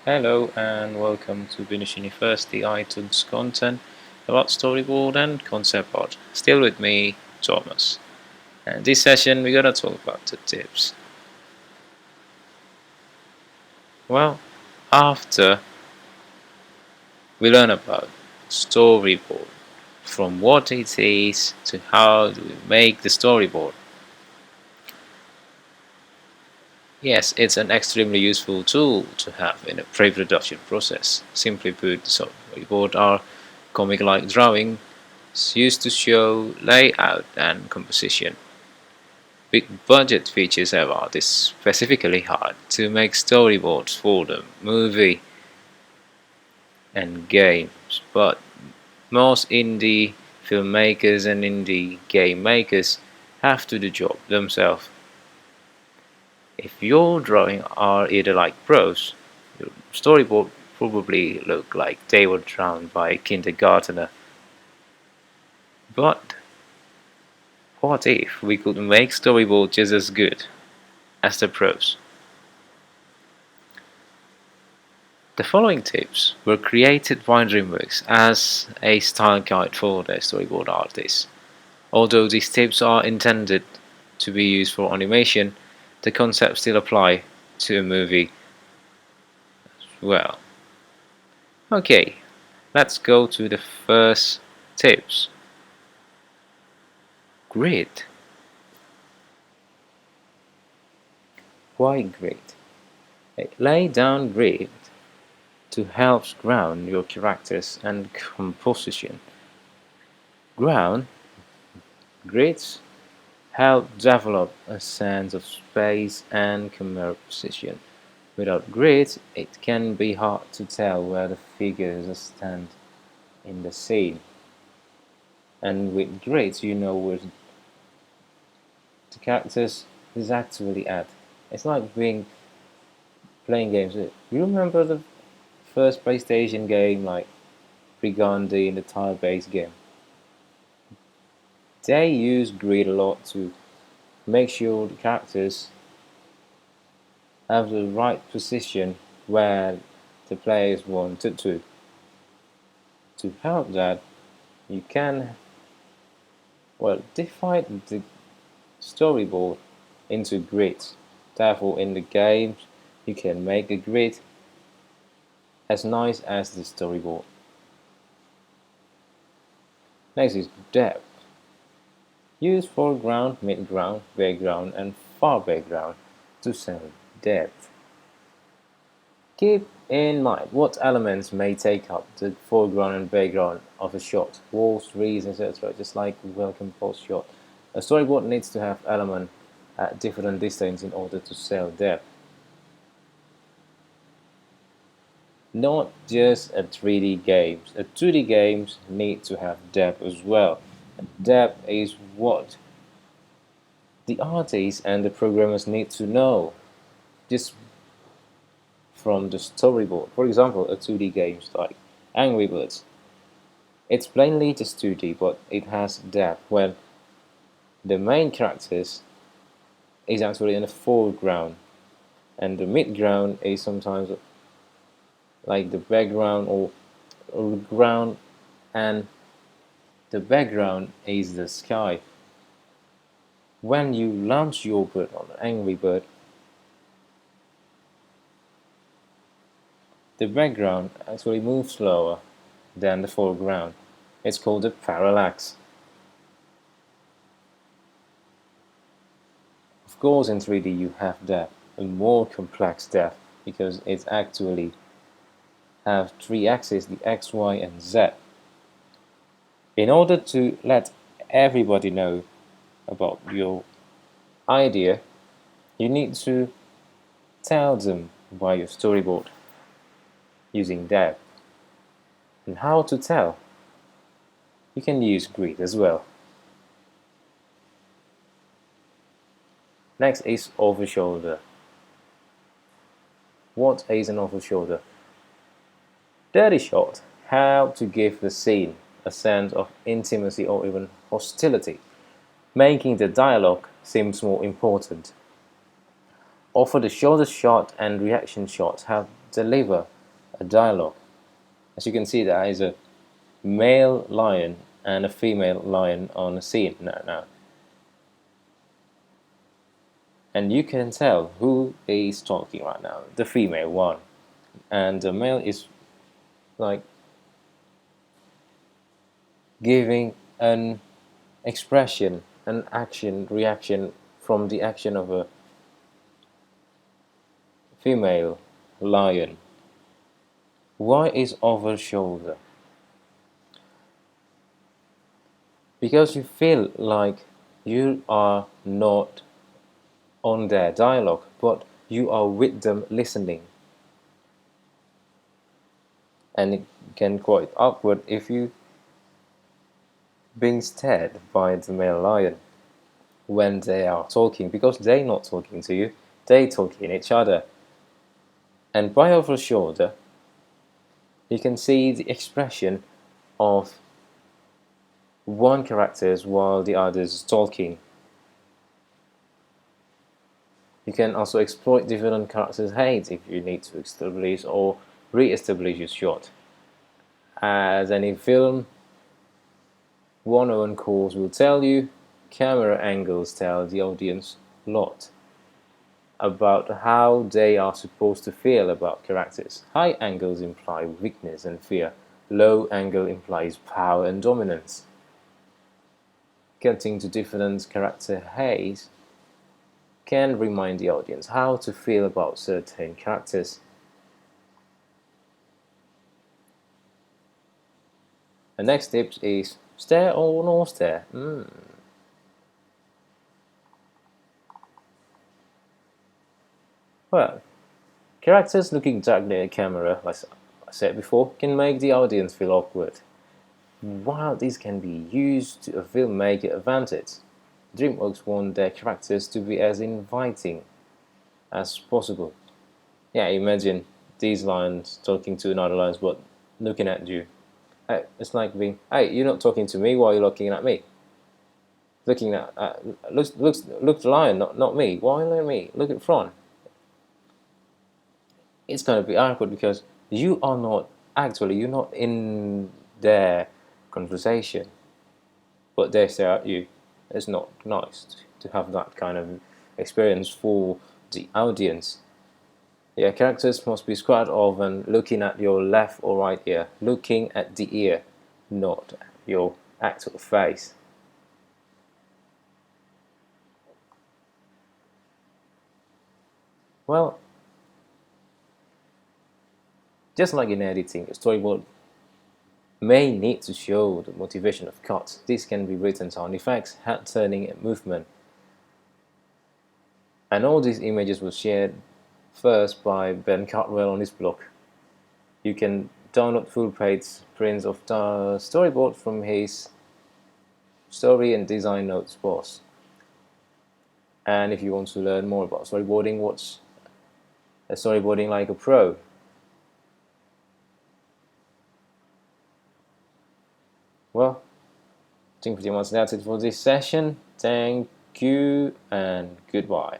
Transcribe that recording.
Hello and welcome to Binus University iTunes content about storyboard and concept art. Still with me, Thomas. And this session we're gonna talk about the tips. Well, after we learn about storyboard, from what it is to how do we make the storyboard. Yes, it's an extremely useful tool to have in a pre-production process. Simply put, the storyboard are comic-like drawings used to show layout and composition. Big budget features have art is specifically hard to make storyboards for the movie and games, but most indie filmmakers and indie game makers have to do the job themselves. If your drawing are either like pros, your storyboard probably look like they were drawn by a kindergartner. But what if we could make storyboards just as good as the pros? The following tips were created by DreamWorks as a style guide for their storyboard artists. Although these tips are intended to be used for animation, the concepts still apply to a movie as well. Okay, let's go to the first tips. Grid. Why grid? Lay down grid to help ground your characters and composition. Grids help develop a sense of space and composition. Without grids, it can be hard to tell where the figures stand in the scene. And with grids, you know where the characters is actually at. It's like playing games. You remember the first PlayStation game, like Brigandi in the tile-based game? They use grid a lot to make sure the characters have the right position where the players wanted to. To help that, you can divide the storyboard into grids. Therefore, in the games, you can make a grid as nice as the storyboard. Next is depth. Use foreground, midground, background, and far background to sell depth. Keep in mind what elements may take up the foreground and background of a shot, walls, trees, etc., just like a well-composed shot. A storyboard needs to have elements at different distances in order to sell depth. Not just a 3D games. A 2D games need to have depth as well. Depth is what the artists and the programmers need to know just from the storyboard. For example, a 2D game like Angry Birds. It's plainly just 2D, but it has depth when the main characters is actually in the foreground, and the midground is sometimes like the background or ground, and the background is the sky. When you launch your bird on an Angry Bird, the background actually moves slower than the foreground. It's called a parallax. Of course, in 3D you have depth, a more complex depth, because it's actually have three axes, the X, Y, and Z. In order to let everybody know about your idea, you need to tell them by your storyboard using depth. And how to tell? You can use grid as well. Next is over shoulder. What is an over shoulder? Dirty shot help to give the scene a sense of intimacy or even hostility, making the dialogue seems more important. Over the shoulder shot and reaction shots have deliver a dialogue. As you can see, there is a male lion and a female lion on the scene now. And you can tell who is talking right now, the female one. And the male is like giving an expression, an action, reaction from the action of a female lion. Why is over shoulder? Because you feel like you are not on their dialogue, but you are with them listening. And it can quite awkward if you being stared by the male lion when they are talking, because they're not talking to you, they talking each other. And by over shoulder, you can see the expression of one character while the other is talking. You can also exploit different characters' height if you need to establish or re-establish your shot. As any film 101 course will tell you, camera angles tell the audience a lot about how they are supposed to feel about characters. High angles imply weakness and fear. Low angle implies power and dominance. Cutting to different character heights can remind the audience how to feel about certain characters. The next tip is stare or no stare. Well, characters looking directly at camera, like I said before, can make the audience feel awkward. While these can be used to a filmmaker advantage, DreamWorks want their characters to be as inviting as possible. Yeah, imagine these lions talking to another lions but looking at you. It's like being, hey, you're not talking to me while you're looking at me. Looking at, look the lion, not me. Why not me? Look at front. It's going to be awkward because you are not, actually, you're not in their conversation, but they stare at you. It's not nice to have that kind of experience for the audience. Yeah, characters must be quite often looking at your left or right ear, looking at the ear, not your actual face. Well, just like in editing, a storyboard may need to show the motivation of cuts. This can be written sound effects, head turning, and movement. And all these images were shared first by Ben Cartwell on his blog. You can download full-page prints of the storyboard from his story and design notes post. And if you want to learn more about storyboarding, watch a Storyboarding Like a Pro. Well, I think pretty much that's it for this session. Thank you and goodbye.